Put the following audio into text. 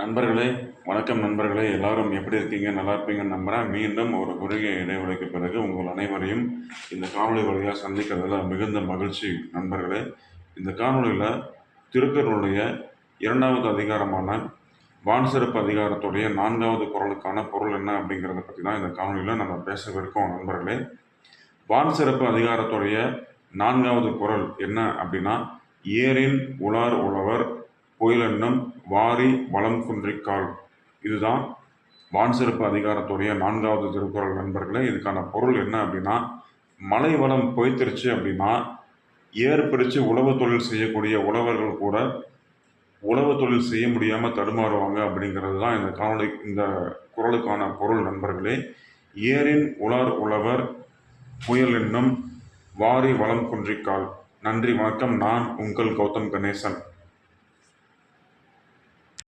நண்பர்களே, வணக்கம் நண்பர்களே. எல்லாரும் எப்படி இருக்கீங்க? நல்லா இருப்பீங்கன்னு நம்புறேன். மீண்டும் ஒரு குறுகிய இடைவெளிக்கு பிறகு உங்கள் அனைவரையும் இந்த காணொளி வழியாக சந்திக்கிறதுல மிகுந்த மகிழ்ச்சி நண்பர்களே. இந்த காணொளியில் திருக்குறளுடைய 2வது அதிகாரமான வான் சிறப்பு அதிகாரத்துடைய 4வது குறளுக்கான பொருள் என்ன அப்படிங்கிறத பற்றி தான் இந்த காணொளியில் நம்ம பேசவிருக்கோம் நண்பர்களே. வான் சிறப்பு அதிகாரத்துடைய 4வது குறள் என்ன அப்படின்னா, ஏரின் உலார் உழவர் புயலென்னும் வாரி வளம் குன்றிக்கால். இதுதான் வான் சிறப்பு அதிகாரத்துடைய 4வது திருக்குறள் நண்பர்களே. இதுக்கான பொருள் என்ன அப்படின்னா, மழை வளம் பொய்த்திருச்சு அப்படின்னா ஏர் பிடிச்சு உழவு தொழில் செய்யக்கூடிய உழவர்கள் கூட உழவு தொழில் செய்ய முடியாமல் தடுமாறுவாங்க அப்படிங்கிறது தான் இந்த குறளுக்கான பொருள் நண்பர்களே. ஏரின் உலார் உழவர் புயல் என்னும் வாரி வளம் குன்றிக்கால். நன்றி, வணக்கம். நான் உங்கள் கௌதம் கணேசன்.